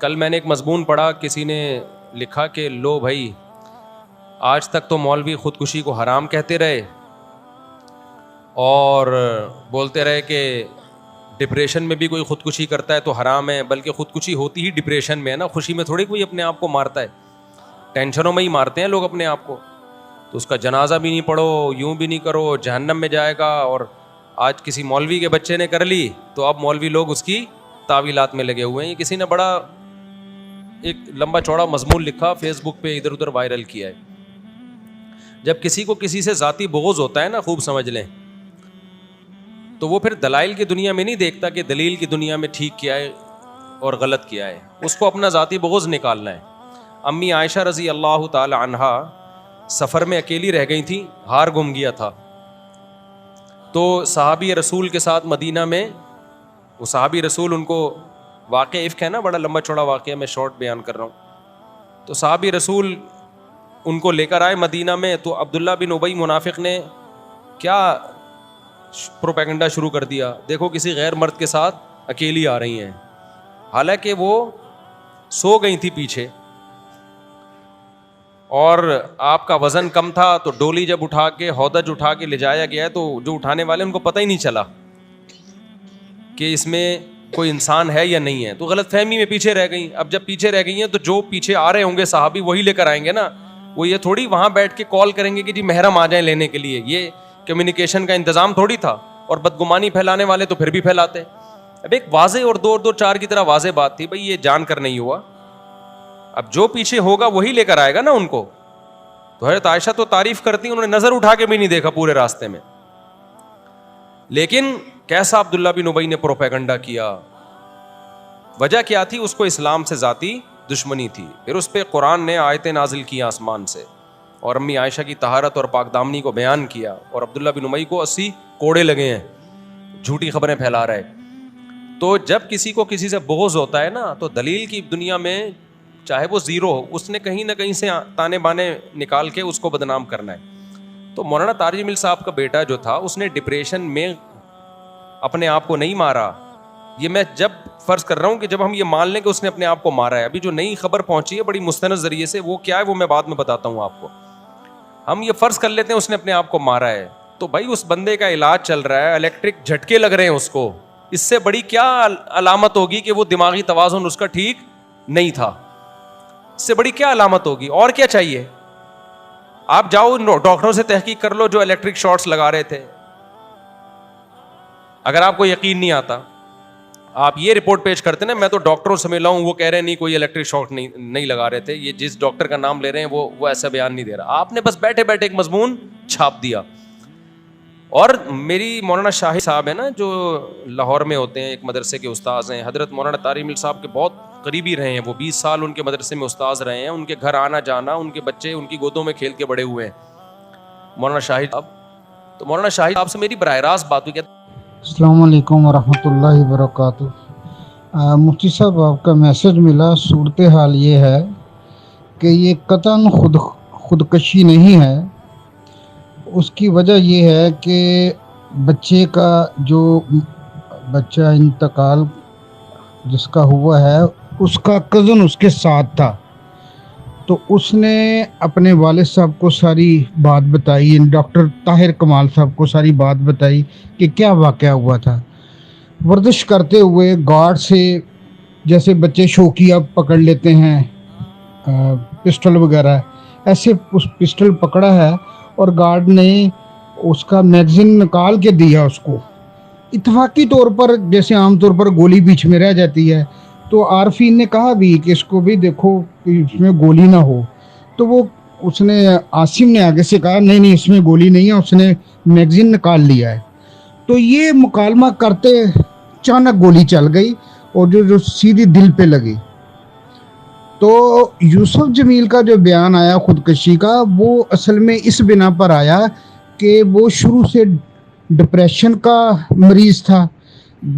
کل میں نے ایک مضمون پڑھا, کسی نے لکھا کہ لو بھائی, آج تک تو مولوی خودکشی کو حرام کہتے رہے اور بولتے رہے کہ ڈپریشن میں بھی کوئی خودکشی کرتا ہے تو حرام ہے, بلکہ خودکشی ہوتی ہی ڈپریشن میں ہے نا, خوشی میں تھوڑی کوئی اپنے آپ کو مارتا ہے, ٹینشنوں میں ہی مارتے ہیں لوگ اپنے آپ کو. تو اس کا جنازہ بھی نہیں پڑھو, یوں بھی نہیں کرو, جہنم میں جائے گا. اور آج کسی مولوی کے بچے نے کر لی تو اب مولوی لوگ اس کی تعویلات میں لگے ہوئے ہیں. یہ کسی نے بڑا ایک لمبا چوڑا مضمون لکھا, فیس بک پہ ادھر ادھر وائرل کیا ہے. جب کسی کو کسی سے ذاتی بغض ہوتا ہے نا, خوب سمجھ لیں, تو وہ پھر دلائل کی دنیا میں نہیں دیکھتا کہ دلیل کی دنیا میں ٹھیک کیا ہے اور غلط کیا ہے, اس کو اپنا ذاتی بغض نکالنا ہے. امی عائشہ رضی اللہ تعالی عنہا سفر میں اکیلی رہ گئی تھی, ہار گم گیا تھا. تو صحابی رسول کے ساتھ مدینہ میں, وہ صحابی رسول ان کو, واقعہ افک ہے نا, بڑا لمبا چوڑا واقعہ, میں شارٹ بیان کر رہا ہوں. تو صحابی رسول ان کو لے کر آئے مدینہ میں, تو عبداللہ بن ابی منافق نے کیا پروپیگنڈا شروع کر دیا, دیکھو کسی غیر مرد کے ساتھ اکیلی آ رہی ہیں, حالانکہ وہ سو گئی تھی پیچھے اور آپ کا وزن کم تھا. تو ڈولی جب اٹھا کے, ہودج اٹھا کے لے جایا گیا ہے, تو جو اٹھانے والے ان کو پتہ ہی نہیں چلا کہ اس میں کوئی انسان ہے یا نہیں ہے, تو غلط فہمی میں پیچھے رہ گئی. اب جب پیچھے رہ گئی ہیں تو جو پیچھے آ رہے ہوں گے صحابی وہی لے کر آئیں گے نا, وہ یہ تھوڑی وہاں بیٹھ کے کال کریں گے کہ جی محرم آ جائیں لینے کے لیے. یہ کمیونیکیشن کا انتظام تھوڑی تھا, اور بدگمانی پھیلانے والے تو پھر بھی پھیلاتے. اب ایک واضح اور دو چار کی طرح واضح بات تھی, بھائی یہ جان کر نہیں ہوا, اب جو پیچھے ہوگا وہی لے کر آئے گا نا ان کو. تو حضرت عائشہ تو تعریف کرتی, انہوں نے نظر اٹھا کے بھی نہیں دیکھا پورے راستے میں. لیکن کیسا عبداللہ بن ابی نے پروپیگنڈا کیا, وجہ کیا تھی, اس کو اسلام سے ذاتی دشمنی تھی. پھر اس پہ قرآن نے آیتیں نازل کی آسمان سے, اور امی عائشہ کی طہارت اور پاک دامنی کو بیان کیا, اور عبداللہ بن ابی کو 80 کوڑے لگے ہیں, جھوٹی خبریں پھیلا رہے. تو جب کسی کو کسی سے بغض ہوتا ہے نا, تو دلیل کی دنیا میں چاہے وہ زیرو ہو, اس نے کہیں نہ کہیں سے تانے بانے نکال کے اس کو بدنام کرنا ہے. تو مولانا طارق جمیل صاحب کا بیٹا جو تھا, اس نے ڈپریشن میں اپنے آپ کو نہیں مارا. یہ میں جب فرض کر رہا ہوں کہ جب ہم یہ مان لیں کہ اس نے اپنے آپ کو مارا ہے, ابھی جو نئی خبر پہنچی ہے بڑی مستند ذریعے سے, وہ کیا ہے وہ میں بعد میں بتاتا ہوں آپ کو. ہم یہ فرض کر لیتے ہیں اس نے اپنے آپ کو مارا ہے, تو بھائی اس بندے کا علاج چل رہا ہے, الیکٹرک جھٹکے لگ رہے ہیں اس کو, اس سے بڑی کیا علامت ہوگی کہ وہ دماغی توازن اس کا ٹھیک نہیں تھا؟ اس سے بڑی کیا علامت ہوگی؟ اور کیا چاہیے؟ آپ جاؤ ڈاکٹروں سے تحقیق کر لو جو الیکٹرک شارٹس لگا رہے تھے. اگر آپ کو یقین نہیں آتا, آپ یہ رپورٹ پیش کرتے نا, میں تو ڈاکٹروں سے ملا ہوں, وہ کہہ رہے ہیں نہیں کوئی الیکٹرک شارٹ نہیں لگا رہے تھے, یہ جس ڈاکٹر کا نام لے رہے ہیں وہ ایسا بیان نہیں دے رہا. آپ نے بس بیٹھے بیٹھے ایک مضمون چھاپ دیا. اور میری مولانا شاہد صاحب ہیں نا, جو لاہور میں ہوتے ہیں, ایک مدرسے کے استاذ ہیں, حضرت مولانا طارق جمیل صاحب کے بہت قریبی رہے ہیں, وہ 20 سال ان کے مدرسے میں استاذ رہے ہیں, ان کے گھر آنا جانا, ان کے بچے ان کی گودوں میں کھیل کے بڑے ہوئے ہیں مولانا شاہد صاحب. تو مولانا شاہد آپ سے میری براہ راست بات ہوئی. السلام علیکم ورحمۃ اللہ وبرکاتہ. مفتی صاحب, آپ کا میسج ملا. صورتحال یہ ہے کہ یہ قطعاً خودکشی نہیں ہے. اس کی وجہ یہ ہے کہ بچے کا جو بچہ انتقال جس کا ہوا ہے, اس کا کزن اس کے ساتھ تھا, تو اس نے اپنے والد صاحب کو ساری بات بتائی, ڈاکٹر طاہر کمال صاحب کو ساری بات بتائی کہ کیا واقعہ ہوا تھا. ورزش کرتے ہوئے گارڈ سے, جیسے بچے شوقیہ پکڑ لیتے ہیں پسٹل وغیرہ, ایسے اس پسٹل پکڑا ہے, اور گارڈ نے اس کا میگزین نکال کے دیا اس کو. اتفاقی طور پر, جیسے عام طور پر گولی بیچ میں رہ جاتی ہے, تو عارفین نے کہا بھی کہ اس کو بھی دیکھو کہ اس میں گولی نہ ہو. تو وہ اس نے, عاصم نے آگے سے کہا نہیں اس میں گولی نہیں ہے, اس نے میگزین نکال لیا ہے. تو یہ مکالمہ کرتے اچانک گولی چل گئی, اور جو سیدھی دل پہ لگی. تو یوسف جمیل کا جو بیان آیا خودکشی کا, وہ اصل میں اس بنا پر آیا کہ وہ شروع سے ڈپریشن کا مریض تھا.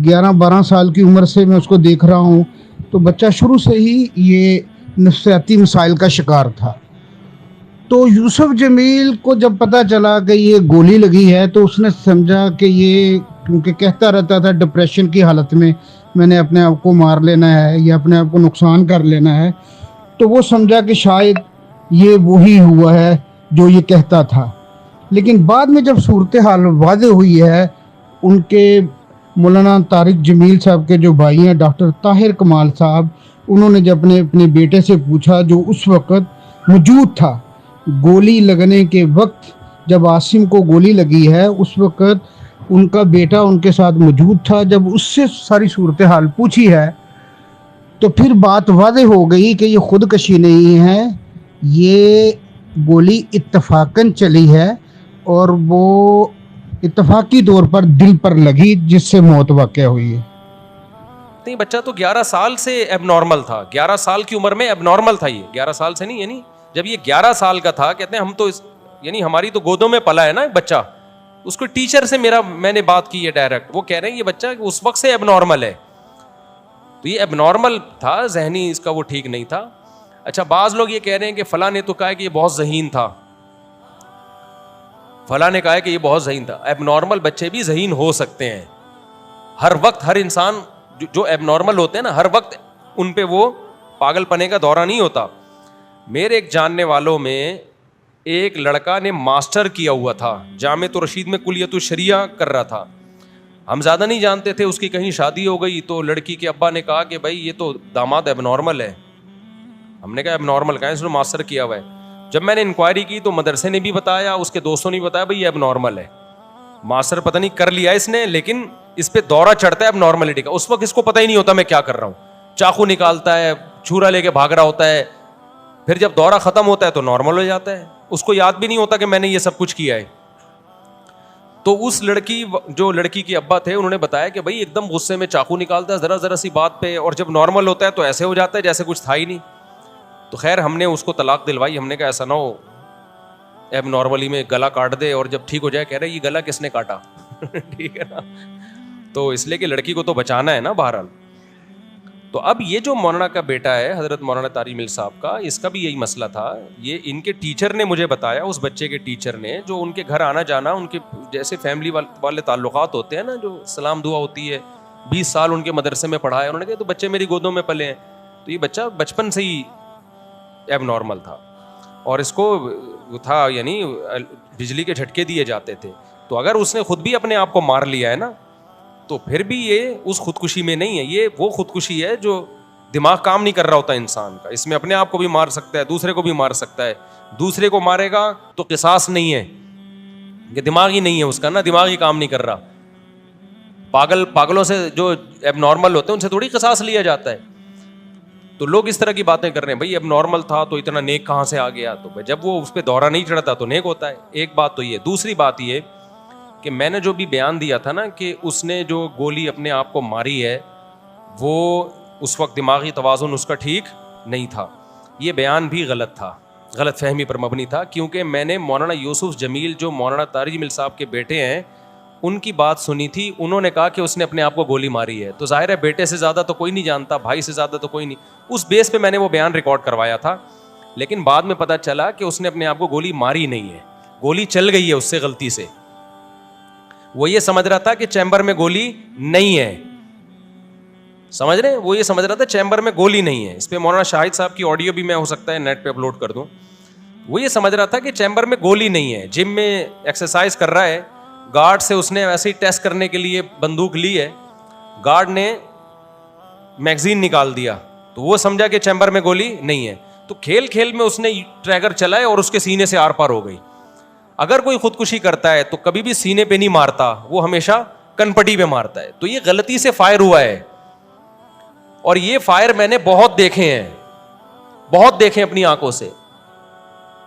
11-12 سال کی عمر سے میں اس کو دیکھ رہا ہوں, تو بچہ شروع سے ہی یہ نفسیاتی مسائل کا شکار تھا. تو یوسف جمیل کو جب پتہ چلا کہ یہ گولی لگی ہے, تو اس نے سمجھا کہ یہ, کیونکہ کہتا رہتا تھا ڈپریشن کی حالت میں میں نے اپنے آپ کو مار لینا ہے یا اپنے آپ کو نقصان کر لینا ہے، تو وہ سمجھا کہ شاید یہ وہی ہوا ہے جو یہ کہتا تھا. لیکن بعد میں جب صورتحال واضح ہوئی ہے، ان کے مولانا طارق جمیل صاحب کے جو بھائی ہیں ڈاکٹر طاہر کمال صاحب، انہوں نے جب اپنے بیٹے سے پوچھا جو اس وقت موجود تھا، گولی لگنے کے وقت جب عاصم کو گولی لگی ہے اس وقت ان کا بیٹا ان کے ساتھ موجود تھا، جب اس سے ساری صورتحال پوچھی ہے تو پھر بات واضح ہو گئی کہ یہ خودکشی نہیں ہے، یہ گولی اتفاقاً چلی ہے اور وہ اتفاقی طور پر دل پر لگی جس سے موت واقع ہوئی ہے. نہیں، بچہ تو 11 سال سے ایب نارمل تھا، 11 سال کی عمر میں ایب نارمل تھا. یہ 11 سال سے نہیں، یعنی جب یہ 11 سال کا تھا، کہتے ہیں ہم تو یعنی ہماری تو گودوں میں پلا ہے نا ایک بچہ. اس کو ٹیچر سے میں نے بات کی ہے ڈائریکٹ، وہ کہہ رہے ہیں یہ بچہ اس وقت سے ایب نارمل ہے. تو یہ ایب نارمل تھا، ذہنی اس کا وہ ٹھیک نہیں تھا. اچھا، بعض لوگ یہ کہہ رہے ہیں کہ فلاں نے تو کہا کہ یہ بہت ذہین تھا، فلاں نے کہا کہ یہ بہت ذہین تھا. ایب نارمل بچے بھی ذہین ہو سکتے ہیں. ہر وقت ہر انسان جو ایب نارمل ہوتے ہیں نا، ہر وقت ان پہ وہ پاگل پنے کا دورہ نہیں ہوتا. میرے ایک جاننے والوں میں ایک لڑکا نے ماسٹر کیا ہوا تھا، جامعۃ الرشید میں کلیۃ الشریعہ کر رہا تھا. ہم زیادہ نہیں جانتے تھے، اس کی کہیں شادی ہو گئی تو لڑکی کے ابا نے کہا کہ بھائی یہ تو داماد ایب نارمل ہے. ہم نے کہا ایب نارمل کہاں ہے، اس نے ماسٹر کیا ہوا ہے. جب میں نے انکوائری کی تو مدرسے نے بھی بتایا، اس کے دوستوں نے بھی بتایا بھائی یہ ایب نارمل ہے. ماسٹر پتہ نہیں کر لیا اس نے، لیکن اس پہ دورہ چڑھتا ہے اب نارملٹی کا. اس وقت اس کو پتہ ہی نہیں ہوتا میں کیا کر رہا ہوں، چاقو نکالتا ہے، چھرا لے کے بھاگ رہا ہوتا ہے. پھر جب دورہ ختم ہوتا ہے تو نارمل ہو جاتا ہے، اس کو یاد بھی نہیں ہوتا کہ میں نے یہ سب کچھ کیا ہے. تو اس جو لڑکی کے ابا تھے انہوں نے بتایا کہ بھائی ایک دم غصے میں چاقو نکالتا ہے ذرا ذرا سی بات پہ، اور جب نارمل ہوتا ہے تو ایسے ہو جاتا ہے جیسے کچھ تھا ہی نہیں. تو خیر ہم نے اس کو طلاق دلوائی. ہم نے کہا ایسا نہ ہو ایب نارملی میں گلا کاٹ دے اور جب ٹھیک ہو جائے کہہ رہے یہ گلا کس نے کاٹا. ٹھیک ہے نا، تو اس لیے کہ لڑکی کو تو بچانا ہے نا بہرحال. تو اب یہ جو مولانا کا بیٹا ہے حضرت مولانا طارق جمیل صاحب کا، اس کا بھی یہی مسئلہ تھا. یہ ان کے ٹیچر نے مجھے بتایا، اس بچے کے ٹیچر نے، جو ان کے گھر آنا جانا، ان کے جیسے فیملی والے تعلقات ہوتے ہیں نا، جو سلام دعا ہوتی ہے، 20 سال ان کے مدرسے میں پڑھا ہے. انہوں نے کہا تو بچے میری گودوں میں پلے ہیں. تو یہ بچہ بچپن سے ہی ایب نارمل تھا اور اس کو تھا یعنی بجلی کے جھٹکے دیے جاتے تھے. تو اگر اس نے خود بھی اپنے آپ کو مار لیا ہے نا، تو پھر بھی یہ اس خودکشی میں نہیں ہے. یہ وہ خودکشی ہے جو دماغ کام نہیں کر رہا ہوتا انسان کا. اس میں اپنے آپ کو بھی مار سکتا ہے، دوسرے کو بھی مار سکتا ہے. دوسرے کو مارے گا تو قصاص نہیں ہے، کہ دماغ ہی نہیں ہے اس کا نا، دماغ ہی کام نہیں کر رہا. پاگلوں سے جو ایب نارمل ہوتے ہیں ان سے تھوڑی قصاص لیا جاتا ہے. تو لوگ اس طرح کی باتیں کر رہے ہیں، بھائی اب نارمل تھا تو اتنا نیک کہاں سے آ گیا. تو جب وہ اس پہ دورہ نہیں چڑھتا تو نیک ہوتا ہے. ایک بات تو یہ. دوسری بات یہ کہ میں نے جو بھی بیان دیا تھا نا کہ اس نے جو گولی اپنے آپ کو ماری ہے وہ اس وقت دماغی توازن اس کا ٹھیک نہیں تھا. یہ بیان بھی غلط تھا، غلط فہمی پر مبنی تھا. کیونکہ میں نے مولانا یوسف جمیل جو مولانا طارق جمیل صاحب کے بیٹے ہیں ان کی بات سنی تھی. انہوں نے کہا کہ اس نے اپنے آپ کو گولی ماری ہے. تو ظاہر ہے بیٹے سے زیادہ تو کوئی نہیں جانتا، بھائی سے زیادہ تو کوئی نہیں. اس بیس پہ میں نے وہ بیان ریکارڈ کروایا تھا. لیکن بعد میں پتہ چلا کہ اس نے اپنے آپ کو گولی ماری نہیں ہے، گولی چل گئی ہے اس سے غلطی سے. وہ یہ سمجھ رہا تھا کہ چیمبر میں گولی نہیں ہے، سمجھ رہے ہیں، وہ یہ سمجھ رہا تھا چیمبر میں گولی نہیں ہے. اس پہ مولانا شاہد صاحب کی آڈیو بھی میں ہو سکتا ہے نیٹ پہ اپلوڈ کر دوں. وہ یہ سمجھ رہا تھا کہ چیمبر میں گولی نہیں ہے. جم میں ایکسرسائز کر رہا ہے، گارڈ سے اس نے ویسے ہی ٹیسٹ کرنے کے لیے بندوق لی ہے، گارڈ نے میگزین نکال دیا تو وہ سمجھا کہ چیمبر میں گولی نہیں ہے. تو کھیل کھیل میں اس نے ٹریگر چلائے اور اس کے سینے سے آر پار ہو گئی. اگر کوئی خودکشی کرتا ہے تو کبھی بھی سینے پہ نہیں مارتا، وہ ہمیشہ کنپٹی پہ مارتا ہے. تو یہ غلطی سے فائر ہوا ہے، اور یہ فائر میں نے بہت دیکھے ہیں، بہت دیکھے اپنی آنکھوں سے.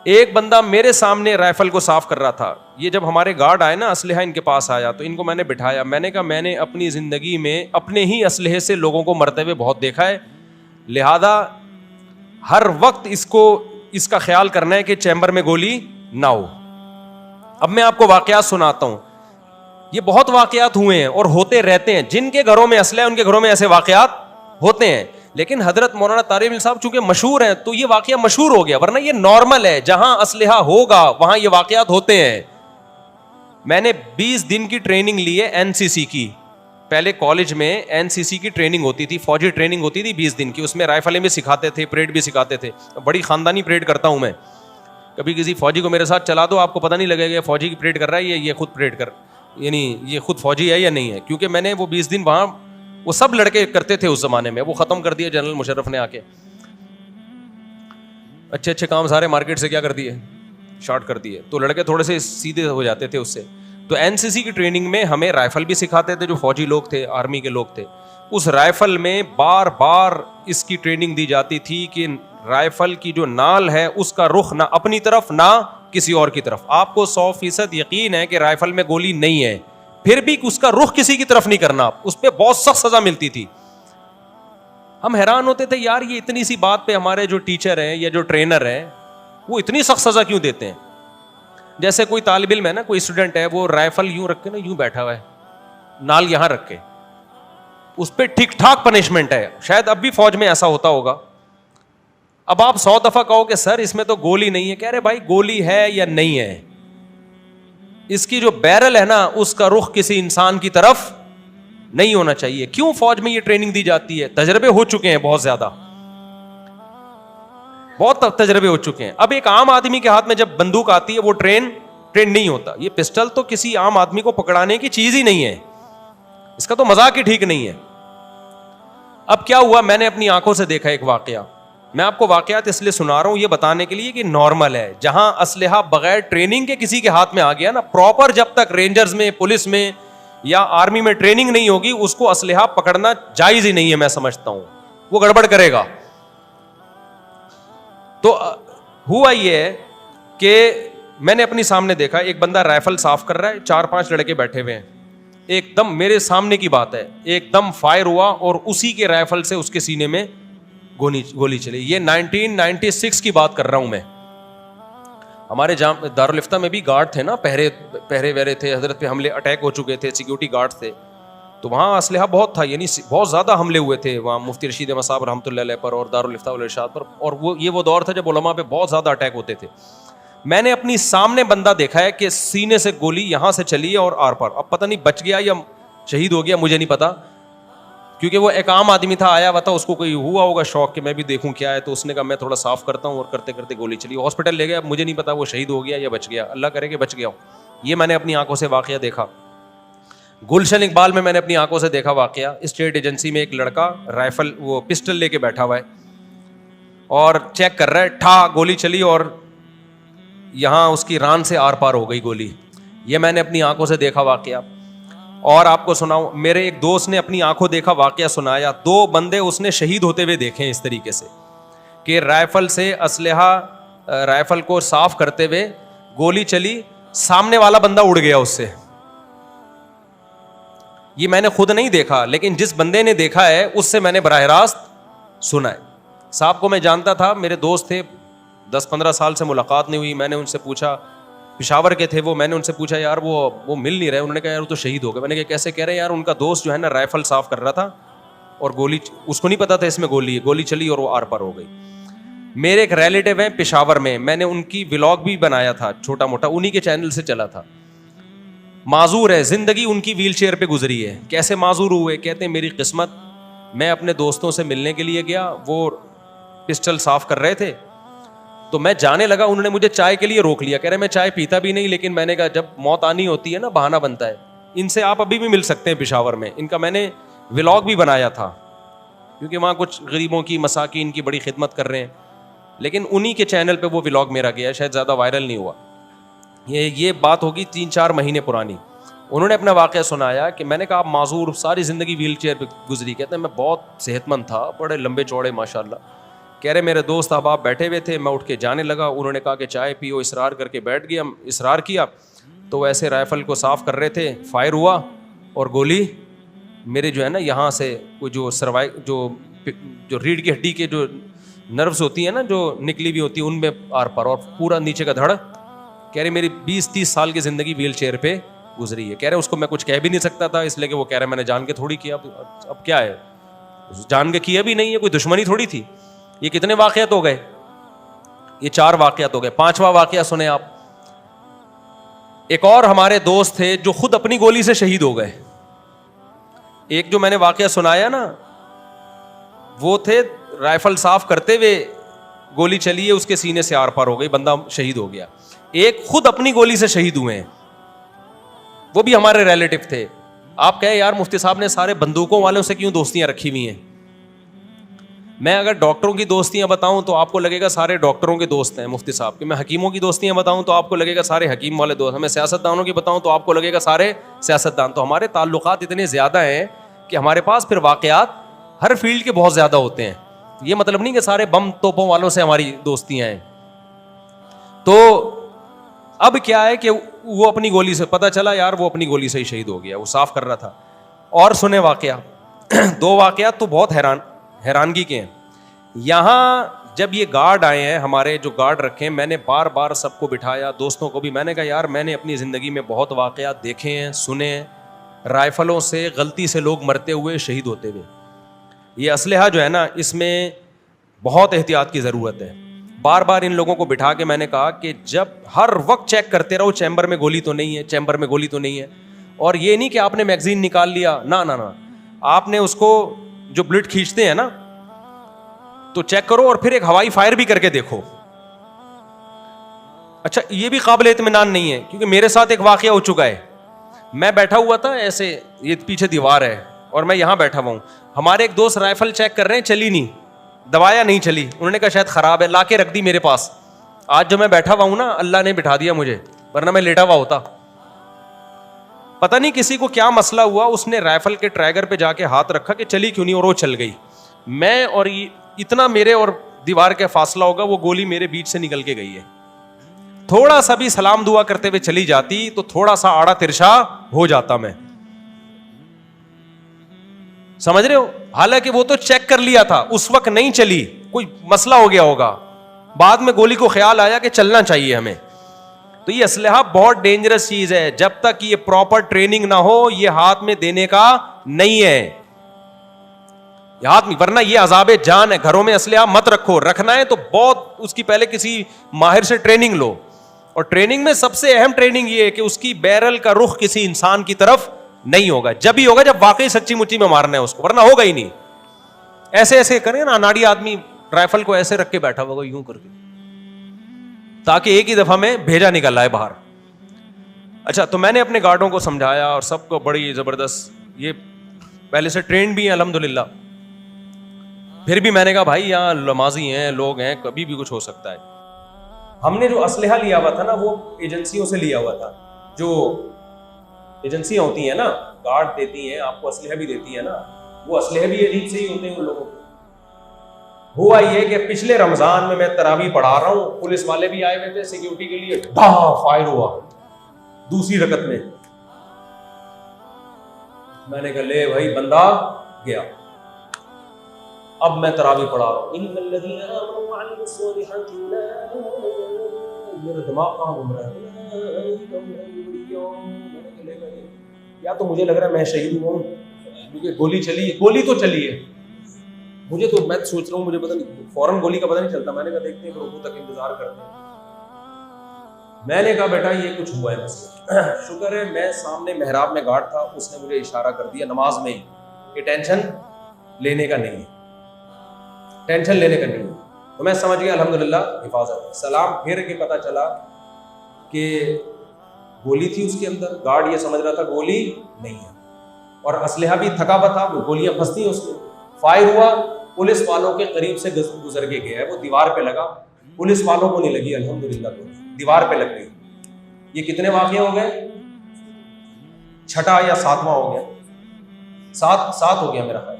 ایک بندہ میرے سامنے رائفل کو صاف کر رہا تھا. یہ جب ہمارے گارڈ آئے نا، اسلحہ ان کے پاس آیا تو ان کو میں نے بٹھایا. میں نے کہا میں نے اپنی زندگی میں اپنے ہی اسلحے سے لوگوں کو مرتے ہوئے بہت دیکھا ہے، لہذا ہر وقت اس کا خیال کرنا ہے کہ چیمبر میں گولی نہ ہو. اب میں آپ کو واقعات سناتا ہوں. یہ بہت واقعات ہوئے ہیں اور ہوتے رہتے ہیں. جن کے گھروں میں اسلحہ ان کے گھروں میں ایسے واقعات ہوتے ہیں. لیکن حضرت مولانا طارق جمیل صاحب چونکہ مشہور ہیں تو یہ واقعہ مشہور ہو گیا، ورنہ یہ نارمل ہے. جہاں اسلحہ ہوگا وہاں یہ واقعات ہوتے ہیں. میں نے 20 دن کی ٹریننگ لی ہے NCC کی. پہلے کالج میں NCC کی ٹریننگ ہوتی تھی, فوجی ٹریننگ ہوتی تھی 20 دن کی, اس میں رائفلیں بھی سکھاتے تھے, پریڈ بھی سکھاتے تھے. بڑی خاندانی پریڈ کرتا ہوں میں, کبھی کسی فوجی کو میرے ساتھ چلا دو, آپ کو پتہ نہیں لگے گا فوجی کی پریڈ کر رہا ہے یہ خود پریڈ کر, یعنی یہ خود فوجی ہے یا نہیں ہے, کیونکہ میں نے وہ 20 دن وہاں, وہ سب لڑکے کرتے تھے اس زمانے میں, وہ ختم کر دیا جنرل مشرف نے آ کے. اچھے اچھے کام سارے مارکیٹ سے کیا کر دیے, شارٹ کر دیے, تو لڑکے تھوڑے سے سیدھے ہو جاتے تھے اس سے. تو NCC کی ٹریننگ میں ہمیں رائفل بھی سکھاتے تھے, جو فوجی لوگ تھے, آرمی کے لوگ تھے. اس رائفل میں بار بار اس کی ٹریننگ دی جاتی تھی کہ رائفل کی جو نال ہے اس کا رخ نہ اپنی طرف نہ کسی اور کی طرف. آپ کو 100% یقین ہے کہ رائفل میں گولی نہیں ہے, پھر بھی اس کا رخ کسی کی طرف نہیں کرنا, اس پہ بہت سخت سزا ملتی تھی. ہم حیران ہوتے تھے یار یہ اتنی سی بات پہ ہمارے جو ٹیچر ہیں یا جو ٹرینر ہیں وہ اتنی سخت سزا کیوں دیتے ہیں. جیسے کوئی طالب علم ہے نا, کوئی اسٹوڈنٹ ہے, وہ رائفل یوں رکھ کے نا یوں بیٹھا ہوا ہے, نال یہاں رکھ کے, اس پہ ٹھیک ٹھاک پنشمنٹ ہے. شاید اب بھی فوج میں ایسا ہوتا ہوگا. اب آپ 100 دفعہ کہو کہ سر اس میں تو گولی نہیں ہے, کہہ رہے بھائی گولی ہے یا نہیں ہے, اس کی جو بیرل ہے نا اس کا رخ کسی انسان کی طرف نہیں ہونا چاہیے. کیوں فوج میں یہ ٹریننگ دی جاتی ہے؟ تجربے ہو چکے ہیں بہت زیادہ, بہت تجربے ہو چکے ہیں. اب ایک عام آدمی کے ہاتھ میں جب بندوق آتی ہے وہ ٹرین نہیں ہوتا. یہ پسٹل تو کسی عام آدمی کو پکڑانے کی چیز ہی نہیں ہے, اس کا تو مذاق ہی ٹھیک نہیں ہے. اب کیا ہوا, میں نے اپنی آنکھوں سے دیکھا ایک واقعہ. میں آپ کو واقعات اس لیے سنا رہا ہوں, یہ بتانے کے لیے کہ نارمل ہے. جہاں اسلحہ بغیر ٹریننگ کے کسی کے ہاتھ میں آ گیا نا, پراپر جب تک رینجرز میں, پولیس میں یا آرمی میں ٹریننگ نہیں ہوگی, اس کو اسلحہ پکڑنا جائز ہی نہیں ہے. میں سمجھتا ہوں وہ گڑبڑ کرے گا. تو ہوا یہ ہے کہ میں نے اپنی سامنے دیکھا, ایک بندہ رائفل صاف کر رہا ہے, 4-5 لڑکے بیٹھے ہوئے ہیں. ایک دم میرے سامنے کی بات ہے, ایک دم فائر ہوا اور اسی کے رائفل سے اس کے سینے میں گولی چلی. یہ 1996 کی بات کر رہا ہوں میں. ہمارے دارالفتہ میں بھی گارڈ تھے نا, پہرے وہرے تھے, حضرت پہ حملے اٹیک ہو چکے تھے, سیکیورٹی گارڈ تھے, تو وہاں اسلحہ بہت تھا, یعنی بہت زیادہ حملے ہوئے تھے وہاں مفتی رشید احمد صاحب رحمۃ اللہ علیہ پر اور دارالفتہ والارشاد پر. اور وہ دور تھا جب علماء پہ بہت زیادہ اٹیک ہوتے تھے. میں نے اپنی سامنے بندہ دیکھا ہے کہ سینے سے گولی یہاں سے چلی ہے اور آر پر. اب پتہ نہیں بچ گیا یا شہید ہو گیا, مجھے نہیں پتا, کیونکہ وہ ایک عام آدمی تھا, آیا ہوا تھا, اس کو کوئی ہوا ہوگا شوق کہ میں بھی دیکھوں کیا ہے, تو اس نے کہا میں تھوڑا صاف کرتا ہوں, اور کرتے کرتے گولی چلی, ہاسپٹل لے گیا. مجھے نہیں پتا وہ شہید ہو گیا یا بچ گیا, اللہ کرے کہ بچ گیا ہو. یہ میں نے اپنی آنکھوں سے واقعہ دیکھا. گلشن اقبال میں نے اپنی آنکھوں سے دیکھا واقعہ. اسٹیٹ ایجنسی میں ایک لڑکا رائفل وہ پسٹل لے کے بیٹھا ہوا ہے اور چیک کر رہا ہے, ٹھا گولی چلی اور یہاں اس کی ران سے آر پار ہو گئی گولی. یہ میں نے اپنی آنکھوں سے دیکھا واقعہ. اور آپ کو سناؤں, میرے ایک دوست نے اپنی آنکھوں دیکھا واقعہ سنایا. 2 بندے اس نے شہید ہوتے ہوئے دیکھے ہیں اس طریقے سے کہ رائفل سے رائفل کو صاف کرتے ہوئے گولی چلی, سامنے والا بندہ اڑ گیا اس سے. یہ میں نے خود نہیں دیکھا, لیکن جس بندے نے دیکھا ہے اس سے میں نے براہ راست سنا ہے. صاحب کو میں جانتا تھا, میرے دوست تھے, 10-15 سال سے ملاقات نہیں ہوئی. میں نے ان سے پوچھا, پشاور کے تھے وہ, میں نے ان سے پوچھا یار وہ مل نہیں رہے. انہوں نے کہا یار وہ تو شہید ہو گئے. میں نے کہا کیسے کہہ رہے ہیں یار, ان کا دوست جو ہے نا رائفل صاف کر رہا تھا اور گولی, اس کو نہیں پتا تھا اس میں گولی چلی اور وہ آر پر ہو گئی. میرے ایک ریلیٹیو ہیں پشاور میں نے ان کی ولاگ بھی بنایا تھا چھوٹا موٹا, انہی کے چینل سے چلا تھا. معذور ہے, زندگی ان کی ویل چیئر پہ گزری ہے. کیسے معذور ہوئے؟ کہتے ہیں میری قسمت, میں اپنے دوستوں سے ملنے کے لیے گیا, وہ پسٹل صاف کر رہے تھے, تو میں جانے لگا, انہوں نے مجھے چائے کے لیے روک لیا. کہہ رہے میں چائے پیتا بھی نہیں, لیکن میں نے کہا جب موت آنی ہوتی ہے نا بہانہ بنتا ہے. ان سے آپ ابھی بھی مل سکتے ہیں پشاور میں, ان کا میں نے ولاگ بھی بنایا تھا, کیونکہ وہاں کچھ غریبوں کی, مساکین کی بڑی خدمت کر رہے ہیں. لیکن انہی کے چینل پہ وہ ولاگ میرا گیا, شاید زیادہ وائرل نہیں ہوا. یہ بات ہوگی 3-4 مہینے پرانی. انہوں نے اپنا واقعہ سنایا کہ میں نے کہا آپ معذور, ساری زندگی ویل چیئر پہ گزری. کہتے ہیں میں بہت صحت مند تھا, بڑے لمبے چوڑے ماشاء اللہ. کہہ رہے میرے دوست احباب بیٹھے ہوئے تھے, میں اٹھ کے جانے لگا, انہوں نے کہا کہ چائے پیو, اصرار کر کے بیٹھ گیا. اصرار کیا تو ایسے رائفل کو صاف کر رہے تھے, فائر ہوا اور گولی میرے جو ہے نا یہاں سے وہ جو ریڑھ کی ہڈی کے جو نروز ہوتی ہیں نا جو نکلی ہوئی ہوتی ہیں ان میں آر پار, اور پورا نیچے کا دھڑ. کہہ رہے میری 20-30 سال کی زندگی ویل چیئر پہ گزری ہے. کہہ رہے اس کو میں کچھ کہہ بھی نہیں سکتا تھا, اس لیے کہ وہ کہہ رہے میں نے جان کے تھوڑی کیا. اب کیا ہے, جان کے کیا بھی نہیں ہے, کوئی دشمنی تھوڑی تھی. یہ کتنے واقعات ہو گئے؟ یہ 4 واقعات ہو گئے. 5واں واقعہ سنیں آپ. ایک اور ہمارے دوست تھے جو خود اپنی گولی سے شہید ہو گئے. ایک جو میں نے واقعہ سنایا نا, وہ تھے رائفل صاف کرتے ہوئے گولی چلی ہے, اس کے سینے سے آر پار ہو گئی, بندہ شہید ہو گیا. ایک خود اپنی گولی سے شہید ہوئے ہیں, وہ بھی ہمارے ریلیٹو تھے. آپ کہیں یار مفتی صاحب نے سارے بندوقوں والوں سے کیوں دوستیاں رکھی ہوئی ہیں؟ میں اگر ڈاکٹروں کی دوستیاں بتاؤں تو آپ کو لگے گا سارے ڈاکٹروں کے دوست ہیں مفتی صاحب کے. میں حکیموں کی دوستیاں بتاؤں تو آپ کو لگے گا سارے حکیم والے دوست ہیں. میں سیاست دانوں کی بتاؤں تو آپ کو لگے گا سارے سیاست دان. تو ہمارے تعلقات اتنے زیادہ ہیں کہ ہمارے پاس پھر واقعات ہر فیلڈ کے بہت زیادہ ہوتے ہیں. یہ مطلب نہیں کہ سارے بم توپوں والوں سے ہماری دوستیاں ہیں. تو اب کیا ہے کہ وہ اپنی گولی سے, پتہ چلا یار وہ اپنی گولی سے ہی شہید ہو گیا, وہ صاف کر رہا تھا. اور سنے واقعہ, 2 واقعات تو بہت حیرانگی کے ہیں. یہاں جب یہ گارڈ آئے ہیں, ہمارے جو گارڈ رکھے ہیں, میں نے بار بار سب کو بٹھایا, دوستوں کو بھی. میں نے کہا یار میں نے اپنی زندگی میں بہت واقعات دیکھے ہیں, سنے ہیں, رائفلوں سے غلطی سے لوگ مرتے ہوئے, شہید ہوتے ہوئے. یہ اسلحہ جو ہے نا, اس میں بہت احتیاط کی ضرورت ہے. بار بار ان لوگوں کو بٹھا کے میں نے کہا کہ جب ہر وقت چیک کرتے رہو چیمبر میں گولی تو نہیں ہے, چیمبر میں گولی تو نہیں ہے. اور یہ نہیں کہ آپ نے میگزین نکال لیا, نہ آپ نے اس کو جو بلٹ کھینچتے ہیں نا تو چیک کرو, اور پھر ایک ہوائی فائر بھی کر کے دیکھو. اچھا یہ بھی قابل اطمینان نہیں ہے, کیونکہ میرے ساتھ ایک واقعہ ہو چکا ہے. میں بیٹھا ہوا تھا ایسے, یہ پیچھے دیوار ہے اور میں یہاں بیٹھا ہوا ہوں. ہمارے ایک دوست رائفل چیک کر رہے ہیں, چلی نہیں, دبایا نہیں چلی. انہوں نے کہا شاید خراب ہے, لا کے رکھ دی میرے پاس. آج جو میں بیٹھا ہوا ہوں نا, اللہ نے بٹھا دیا مجھے, ورنہ میں لیٹا ہوا ہوتا. پتہ نہیں کسی کو کیا مسئلہ ہوا, اس نے رائفل کے ٹریگر پہ جا کے ہاتھ رکھا کہ چلی کیوں نہیں, اور وہ چل گئی. میں اور اتنا میرے اور دیوار کا فاصلہ ہوگا, وہ گولی میرے بیچ سے نکل کے گئی ہے. تھوڑا سا بھی سلام دعا کرتے ہوئے چلی جاتی تو تھوڑا سا آڑا ترشا ہو جاتا میں, سمجھ رہے ہو. حالانکہ وہ تو چیک کر لیا تھا, اس وقت نہیں چلی, کوئی مسئلہ ہو گیا ہوگا, بعد میں گولی کو خیال آیا کہ چلنا چاہیے ہمیں. تو یہ اسلحہ بہت ڈینجرس چیز ہے, جب تک یہ پراپر ٹریننگ نہ ہو یہ ہاتھ میں دینے کا نہیں ہے, ہاتھ میں, ورنہ یہ عذاب جان ہے. گھروں میں اسلحہ مت رکھو, رکھنا ہے تو بہت اس کی پہلے کسی ماہر سے ٹریننگ لو. اور ٹریننگ میں سب سے اہم ٹریننگ یہ ہے کہ اس کی بیرل کا رخ کسی انسان کی طرف نہیں ہوگا. جب ہی ہوگا جب واقعی سچی مچی میں مارنا ہے اس کو, ورنہ ہوگا ہی نہیں. ایسے ایسے کریں نا, اناڑی آدمی رائفل کو ایسے رکھ کے بیٹھا ہوگا یوں کر کے, تاکہ ایک ہی دفعہ میں بھیجا نکل آئے باہر. اچھا تو میں نے اپنے گارڈوں کو سمجھایا اور سب کو, بڑی زبردست, یہ پہلے سے ٹرینڈ بھی ہیں الحمدللہ. پھر بھی میں نے کہا بھائی یہاں نمازی ہیں, لوگ ہیں, کبھی بھی کچھ ہو سکتا ہے. ہم نے جو اسلحہ لیا ہوا تھا نا, وہ ایجنسیوں سے لیا ہوا تھا. جو ایجنسیاں ہوتی ہیں نا, گارڈ دیتی ہیں آپ کو, اسلحہ بھی دیتی ہیں نا, وہ اسلحہ بھی عجیب سے ہی ہوتے ہیں ان لوگوں کو. ہوا یہ کہ پچھلے رمضان میں تراویح پڑھا رہا ہوں, پولیس والے بھی آئے ہوئے تھے سیکیورٹی کے لیے, فائر ہوا دوسری رکعت میں. میں نے کہا لے بھائی بندہ گیا. اب میں تراویح پڑھا رہا ہوں, ان الذین آمنوا وعملوا الصالحات میرا دماغ کہاں گھوم رہا ہے, یا تو مجھے لگ رہا ہے میں شہید ہوں, کیونکہ گولی چلی ہے, گولی تو چلی ہے. مجھے تو میں سوچ رہا ہوں, مجھے پتہ نہیں, فوراً گولی کا پتہ نہیں چلتا. میں نے کہا دیکھتے ہیں رکوع تک انتظار کرتے ہیں. میں نے کہا بیٹا یہ کچھ ہوا ہے مسئلہ. شکر ہے میں سامنے محراب میں گارڈ تھا, اس نے مجھے اشارہ کر دیا نماز میں ہی کہ ٹینشن لینے کا نہیں ہے, ٹینشن لینے کا نہیں ہے. تو میں سمجھ گیا الحمدللہ حفاظت. سلام پھر کے پتہ چلا کہ گولی تھی اس کے اندر. گارڈ یہ سمجھ رہا تھا گولی نہیں ہے, اور اسلحہ بھی تھکا ہوا تھا, گولیاں پھنستی ہیں اس میں. فائر ہوا, پولیس والوں کے قریب سے گزر کے گیا ہے, وہ دیوار پہ لگا, پولیس والوں کو نہیں لگی الحمدللہ, دیوار پہ لگ گئی. یہ کتنے واقعے ہو گئے, 6واں یا 7واں ہو گیا, 7 ہو گیا میرا خیال.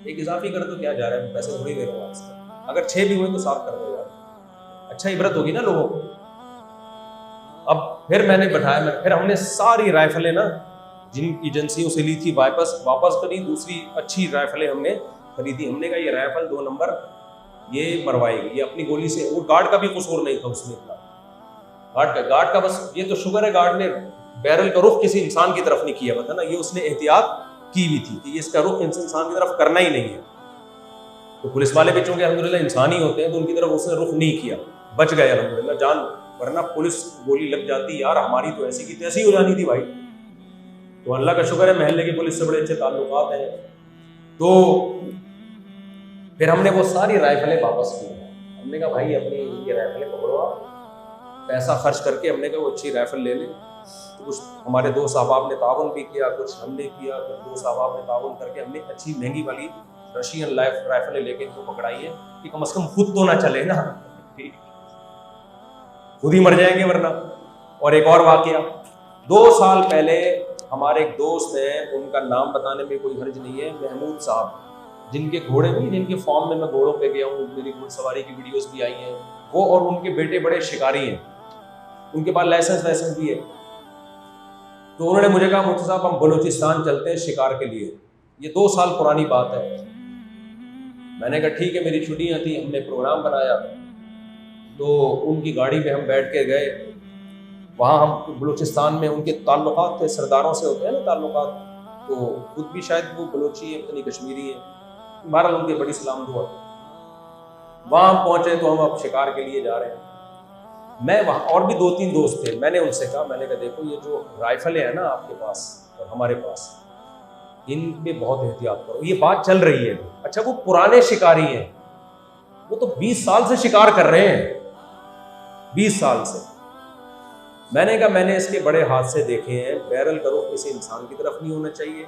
ایک اضافی کر تو کیا جا رہا ہے, پیسے تھوڑی دے رہا ہے. اگر 6 بھی ہوئے تو 7 کر دو یار, اچھا عبرت ہوگی نا لوگوں کو. اب پھر میں نے بٹھایا, پھر ہم نے ساری رائفلیں نا جن ایجنسیوں سے لی تھی واپس کری, دوسری اچھی رائفلیں ہم نے خریدی. ہم نے کہا یہ رائفل 2 نمبر یہ مروائے گی, یہ اپنی گولی سے. وہ گارڈ کا بھی قصور نہیں تھا اس میں اتنا, گارڈ کا بس یہ تو شکر ہے گارڈ نے بیرل کا رخ کسی انسان کی طرف نہیں کیا ہوا تھا نا, یہ اس نے احتیاط کی ہوئی تھی کہ یہ اس کا رخ انسان کی طرف کرنا ہی نہیں ہے. تو پولیس والے بھی چونکہ الحمدللہ انسان ہی ہوتے ہیں, تو ان کی طرف اس نے رخ نہیں کیا, بچ گئے الحمدللہ جان, ورنہ پولیس گولی لگ جاتی یار, ہماری تو ایسی کی تیسی ہو جانی تھی بھائی. تو اللہ کا شکر ہے محلے کی پولیس سے بڑے اچھے تعلقات ہیں. تو پھر ہم نے وہ ساری رائفلیں واپس کی. ہم نے کہا بھائی اپنی یہ رائفلیں پکڑو آپ, پیسہ خرچ کر کے ہم نے کہا وہ اچھی رائفل لے لیں. کچھ ہمارے دوست احباب نے تعاون بھی کیا, کچھ ہم نے کیا, پھر دوست احباب نے تعاون کر کے ہم نے اچھی مہنگی والی رشین رائفلیں لے کے ان کو پکڑائی ہیں کہ کم از کم خود تو نہ چلے نا, خود ہی مر جائیں گے ورنہ. اور ایک اور واقعہ 2 سال پہلے ہمارے ایک دوست ہیں, ان کا نام بتانے میں کوئی حرج نہیں ہے, محمود صاحب, جن کے گھوڑے بھی, جن کے فارم میں گھوڑوں پہ گیا ہوں, میری گھوڑ سواری کی ویڈیوز بھی آئی ہیں. وہ اور ان کے بیٹے بڑے شکاری ہیں, ان کے پاس لائسنس بھی ہے. تو انہوں نے مجھے کہا مفتی صاحب ہم بلوچستان چلتے ہیں شکار کے لیے. یہ 2 سال پرانی بات ہے. میں نے کہا ٹھیک ہے, میری چھٹیاں تھیں, ہم نے پروگرام بنایا, تو ان کی گاڑی پہ ہم بیٹھ کے گئے. وہاں ہم بلوچستان میں ان کے تعلقات تھے, سرداروں سے ہوتے ہیں نا تعلقات, تو خود بھی شاید وہ بلوچی ہے, پتہ نہیں کشمیری ہے, بہرحال ان کی بڑی سلام دعا. وہاں ہم پہنچے تو ہم اب شکار کے لیے جا رہے ہیں. میں وہاں اور بھی 2-3 دوست تھے. میں نے ان سے کہا, میں نے کہا دیکھو یہ جو رائفلیں ہیں نا آپ کے پاس اور ہمارے پاس, ان پہ بہت احتیاط کرو. یہ بات چل رہی ہے. اچھا وہ پرانے شکاری ہیں, وہ تو 20 سال سے شکار کر رہے ہیں, 20 سال سے. میں نے کہا میں نے اس کے بڑے حادثے دیکھے ہیں. بیرل کا رخ کسی انسان کی طرف نہیں ہونا چاہیے.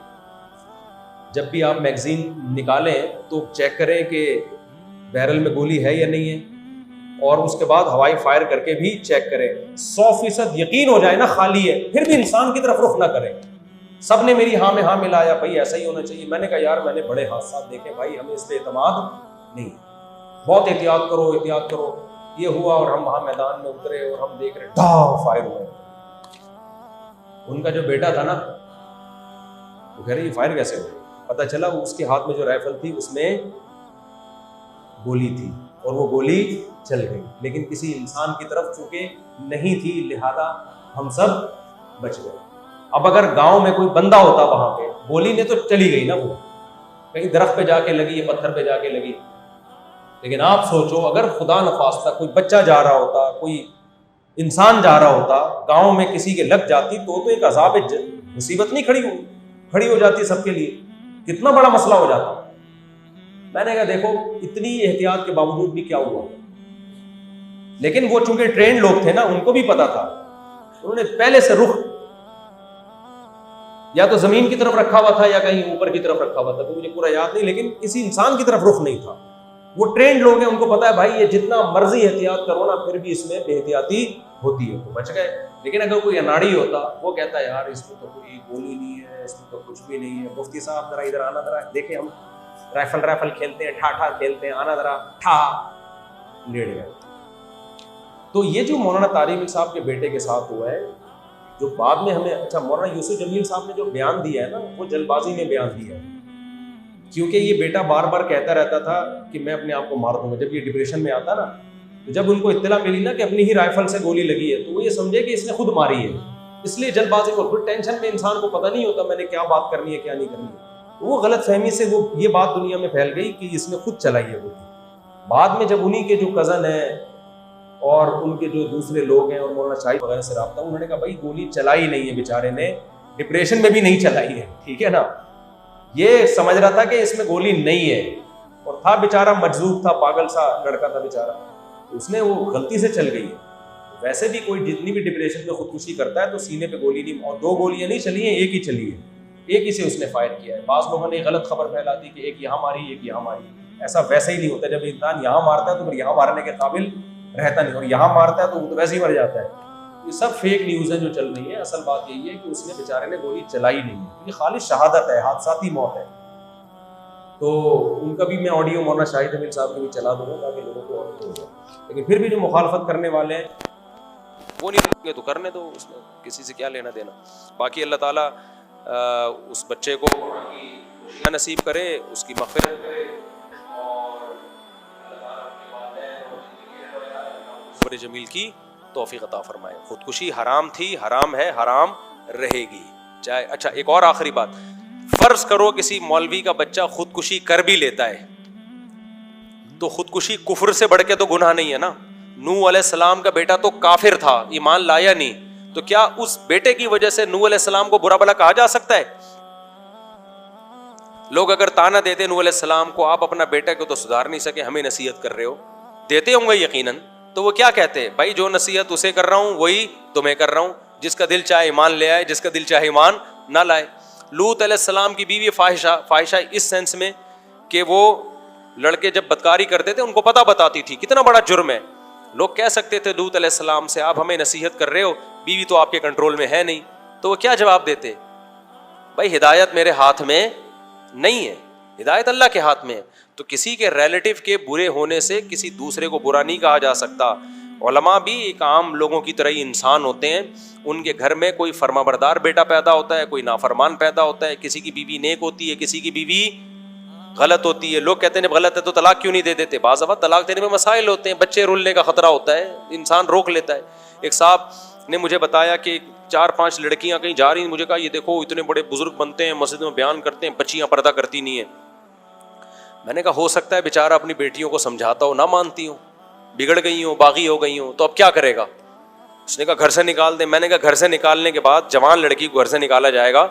جب بھی آپ میگزین نکالیں تو چیک کریں کہ بیرل میں گولی ہے یا نہیں ہے, اور اس کے بعد ہوائی فائر کر کے بھی چیک کریں. 100% یقین ہو جائے نا خالی ہے, پھر بھی انسان کی طرف رخ نہ کریں. سب نے میری ہاں میں ہاں ملایا, بھائی ایسا ہی ہونا چاہیے. میں نے کہا یار میں نے بڑے حادثات دیکھے بھائی, ہمیں اس پہ اعتماد نہیں, بہت احتیاط کرو احتیاط کرو. یہ ہوا اور ہم وہاں میدان میں اترے اور ہم دیکھ رہے فائر ہوئے. ان کا جو بیٹا تھا نا وہ کہہ رہے یہ فائر کیسے ہوئے. پتہ چلا وہ اس کے ہاتھ میں جو رائفل تھی اس میں گولی تھی اور وہ گولی چل گئی, لیکن کسی انسان کی طرف چونکہ نہیں تھی لہذا ہم سب بچ گئے. اب اگر گاؤں میں کوئی بندہ ہوتا وہاں پہ, گولی نے تو چلی گئی نا, وہ کہیں درخت پہ جا کے لگی, پتھر پہ جا کے لگی. لیکن آپ سوچو اگر خدا نخواستہ کوئی بچہ جا رہا ہوتا, کوئی انسان جا رہا ہوتا, گاؤں میں کسی کے لگ جاتی تو ایک عذاب مصیبت نہیں کھڑی ہو جاتی سب کے لیے, کتنا بڑا مسئلہ ہو جاتا. میں نے کہا دیکھو اتنی احتیاط کے باوجود بھی کیا ہوا. لیکن وہ چونکہ ٹرینڈ لوگ تھے نا, ان کو بھی پتا تھا, انہوں نے پہلے سے رخ یا تو زمین کی طرف رکھا ہوا تھا یا کہیں اوپر کی طرف رکھا ہوا تھا, تو مجھے پورا یاد نہیں, لیکن کسی انسان کی طرف رخ نہیں تھا. وہ ٹرینڈ لوگ ہیں, ان کو پتا ہے بھائی یہ جتنا مرضی احتیاط کرو نا پھر بھی اس میں بے احتیاطی ہوتی ہے, تو بچ گئے. لیکن اگر کوئی اناڑی ہوتا وہ کہتا ہے یار اس میں تو کوئی گولی نہیں ہے, اس میں تو کچھ بھی نہیں ہے, مفتی صاحب ذرا ادھر آنا, ذرا دیکھیں ہم رائفل کھیلتے ہیں, ٹھا کھیلتے ہیں, آنا ذرا ٹھا, لیٹ گئے. تو یہ جو مولانا طارق صاحب کے بیٹے کے ساتھ ہوا ہے, جو بعد میں ہمیں, اچھا مولانا یوسف جمیل صاحب نے جو بیان دیا ہے نا وہ جلد بازی میں بیان دیا ہے, کیونکہ یہ بیٹا بار بار کہتا رہتا تھا کہ میں اپنے آپ کو مار دوں گا. جب یہ ڈپریشن میں آتا نا, تو جب ان کو اطلاع ملی نا کہ اپنی ہی رائفل سے گولی لگی ہے, تو وہ یہ سمجھے کہ اس نے خود ماری ہے, اس لیے جلد بازی کو, پھر ٹینشن میں انسان کو پتہ نہیں ہوتا میں نے کیا بات کرنی ہے کیا نہیں کرنی ہے. وہ غلط فہمی سے وہ یہ بات دنیا میں پھیل گئی کہ اس نے خود چلائی ہے گولی. بعد میں جب انہی کے جو کزن ہیں اور ان کے جو دوسرے لوگ ہیں اور مولانا شاہد وغیرہ سے رابطہ, انہوں نے کہا بھائی گولی چلائی نہیں ہے بیچارے نے, ڈپریشن میں بھی نہیں چلائی ہے, ٹھیک ہے نا. یہ سمجھ رہا تھا کہ اس میں گولی نہیں ہے, اور تھا بیچارہ مجذوب تھا, پاگل سا لڑکا تھا بیچارہ, اس نے وہ غلطی سے چل گئی ہے. ویسے بھی کوئی جتنی بھی ڈپریشن میں خودکشی کرتا ہے تو سینے پہ گولی نہیں, اور 2 گولیاں نہیں چلی ہیں, ایک ہی چلی ہے, ایک ہی سے اس نے فائر کیا ہے. بعض لوگوں نے غلط خبر پھیلا دی کہ ایک یہاں ماری ایک یہاں ماری. ایسا ویسے ہی نہیں ہوتا. جب انسان یہاں مارتا ہے تو پھر یہاں مارنے کے قابل رہتا نہیں, اور یہاں مارتا ہے تو وہ تو ویسے ہی مر جاتا ہے. یہ سب فیک نیوز ہیں جو چل رہی ہیں. اصل بات یہی ہے کہ اس نے بیچارے نے گولی چلائی نہیں ہے, یہ خالص شہادت ہے, حادثاتی موت ہے. تو ان کا بھی میں آڈیو مولانا شاہد جمیل صاحب کے بھی چلا دوں گا تاکہ لوگوں کو اور ہو جائے. لیکن پھر بھی جو مخالفت کرنے والے ہیں وہ نہیں رکیں گے تو کرنے دو, اس میں کسی سے کیا لینا دینا. باقی اللہ تعالیٰ اس بچے کو نصیب کرے, اس کی مغفرت کرے, اور صبر جمیل کی توفیق عطا فرمائے. خودکشی حرام تھی, حرام ہے, حرام رہے گی چاہے. اچھا ایک اور آخری بات, فرض کرو کسی مولوی کا بچہ خودکشی کر بھی لیتا ہے تو خودکشی کفر سے بڑھ کے تو گناہ نہیں ہے نا. نوح علیہ السلام کا بیٹا تو کافر تھا, ایمان لایا نہیں, تو کیا اس بیٹے کی وجہ سے نوح علیہ السلام کو برا بھلا کہا جا سکتا ہے؟ لوگ اگر تانا دیتے نوح علیہ السلام کو، آپ اپنا بیٹا کو تو سدھار نہیں سکے، ہمیں نصیحت کر رہے ہو، دیتے ہوں گے یقیناً، تو وہ کیا کہتے؟ بھائی جو نصیحت اسے کر رہا ہوں وہی تمہیں کر رہا ہوں، جس کا دل چاہے ایمان لے آئے، جس کا دل چاہے ایمان نہ لائے۔ لوط علیہ السلام کی بیوی فاحشہ اس سینس میں کہ وہ لڑکے جب بدکاری کرتے تھے ان کو پتہ بتاتی تھی، کتنا بڑا جرم ہے۔ لوگ کہہ سکتے تھے لوط علیہ السلام سے آپ ہمیں نصیحت کر رہے ہو، بیوی تو آپ کے کنٹرول میں ہے نہیں، تو وہ کیا جواب دیتے؟ بھائی ہدایت میرے ہاتھ میں نہیں ہے، ہدایت اللہ کے ہاتھ میں ہے۔ تو کسی کے ریلیٹو کے برے ہونے سے کسی دوسرے کو برا نہیں کہا جا سکتا۔ علماء بھی ایک عام لوگوں کی طرح ہی انسان ہوتے ہیں، ان کے گھر میں کوئی فرما بردار بیٹا پیدا ہوتا ہے، کوئی نافرمان پیدا ہوتا ہے، کسی کی بیوی نیک ہوتی ہے، کسی کی بیوی غلط ہوتی ہے۔ لوگ کہتے ہیں جب غلط ہے تو طلاق کیوں نہیں دے دیتے؟ بعض دفعہ طلاق دینے میں مسائل ہوتے ہیں، بچے رولنے کا خطرہ ہوتا ہے، انسان روک لیتا ہے۔ ایک صاحب نے مجھے بتایا کہ 4-5 لڑکیاں کہیں جا رہی ہیں، مجھے کہا یہ دیکھو اتنے بڑے بزرگ بنتے ہیں، مسجد میں بیان کرتے ہیں، بچیاں پردہ کرتی نہیں ہیں۔ میں نے کہا ہو سکتا ہے بیچارہ اپنی بیٹیوں کو سمجھاتا ہو، نہ مانتی ہوں، بگڑ گئی ہوں، باغی ہو گئی ہوں، تو اب کیا کرے گا؟ اس نے کہا گھر سے نکال دیں۔ میں نے کہا گھر سے نکالنے کے بعد جوان لڑکی کو گھر سے نکالا جائے گا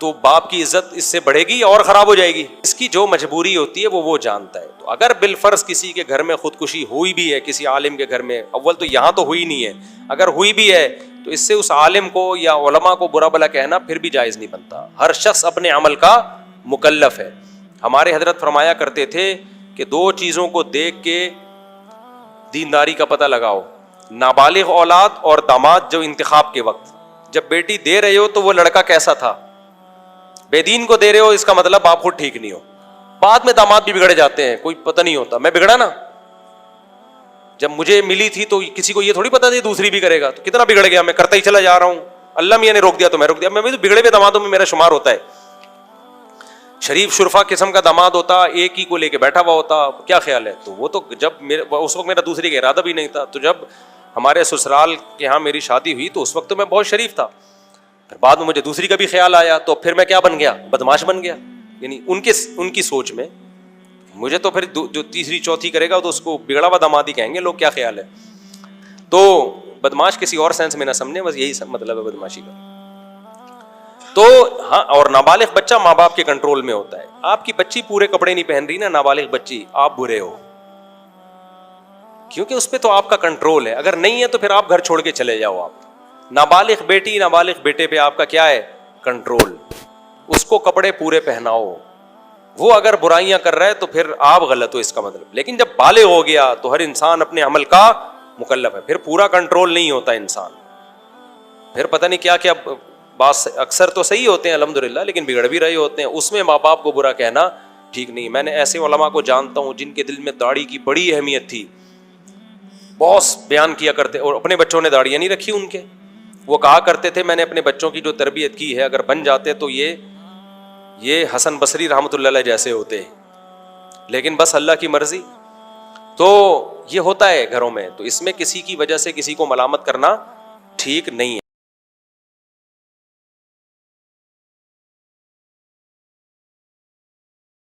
تو باپ کی عزت اس سے بڑھے گی اور خراب ہو جائے گی۔ اس کی جو مجبوری ہوتی ہے وہ جانتا ہے۔ تو اگر بالفرض کسی کے گھر میں خودکشی ہوئی بھی ہے، کسی عالم کے گھر میں، اول تو یہاں تو ہوئی نہیں ہے، اگر ہوئی بھی ہے تو اس سے اس عالم کو یا علماء کو برا بھلا کہنا پھر بھی جائز نہیں بنتا۔ ہر شخص اپنے عمل کا مکلف ہے۔ ہمارے حضرت فرمایا کرتے تھے کہ 2 چیزوں کو دیکھ کے دینداری کا پتہ لگاؤ، نابالغ اولاد اور داماد جو انتخاب کے وقت۔ جب بیٹی دے رہے ہو تو وہ لڑکا کیسا تھا، بے دین کو دے رہے ہو اس کا مطلب آپ خود ٹھیک نہیں ہو۔ بعد میں داماد بھی بگڑے جاتے ہیں، کوئی پتہ نہیں ہوتا۔ میں بگڑا نا، جب مجھے ملی تھی تو کسی کو یہ تھوڑی پتا تھی دوسری بھی کرے گا، تو کتنا بگڑ گیا، میں کرتا ہی چلا جا رہا ہوں، اللہ میاں نے روک دیا تو میں روک دیا، میں بھی تو بگڑے ہوئے دامادوں میں میرا شمار ہوتا ہے۔ شریف شرفا قسم کا داماد ہوتا، ایک ہی کو لے کے بیٹھا ہوا ہوتا، کیا خیال ہے؟ تو وہ تو جب اس وقت میرا دوسری کا ارادہ بھی نہیں تھا، تو جب ہمارے سسرال کے یہاں میری شادی ہوئی تو اس وقت تو میں بہت شریف تھا، پھر بعد میں مجھے دوسری کا بھی خیال آیا تو پھر میں کیا بن گیا؟ بدماش بن گیا۔ یعنی ان کی سوچ میں مجھے تو پھر جو تیسری چوتھی کرے گا تو اس کو بگڑا ہوا داماد ہی کہیں گے لوگ، کیا خیال ہے؟ تو بدماش کسی اور سینس میں نہ سمجھیں، بس یہی مطلب ہے بدماشی کا۔ تو ہاں، اور نابالغ بچہ ماں باپ کے کنٹرول میں ہوتا ہے۔ آپ کی بچی پورے کپڑے نہیں پہن رہی نا، نابالغ بچی، آپ برے ہو، کیونکہ اس پہ تو آپ کا کنٹرول ہے۔ اگر نہیں ہے تو پھر آپ گھر چھوڑ کے چلے جاؤ۔ آپ نابالغ بیٹی نابالغ بیٹے پہ آپ کا کیا ہے؟ کنٹرول۔ اس کو کپڑے پورے پہناؤ، وہ اگر برائیاں کر رہا ہے تو پھر آپ غلط ہو اس کا مطلب۔ لیکن جب بالغ ہو گیا تو ہر انسان اپنے عمل کا مکلف ہے، پھر پورا کنٹرول نہیں ہوتا انسان، پھر پتہ نہیں کیا کیا بات، اکثر تو صحیح ہوتے ہیں الحمدللہ لیکن بگڑ بھی رہے ہوتے ہیں، اس میں ماں باپ کو برا کہنا ٹھیک نہیں۔ میں نے ایسے علماء کو جانتا ہوں جن کے دل میں داڑھی کی بڑی اہمیت تھی، بہت بیان کیا کرتے، اور اپنے بچوں نے داڑیاں نہیں رکھی ان کے، وہ کہا کرتے تھے میں نے اپنے بچوں کی جو تربیت کی ہے اگر بن جاتے تو یہ حسن بصری رحمۃ اللہ علیہ جیسے ہوتے، لیکن بس اللہ کی مرضی۔ تو یہ ہوتا ہے گھروں میں، تو اس میں کسی کی وجہ سے کسی کو ملامت کرنا ٹھیک نہیں ہے۔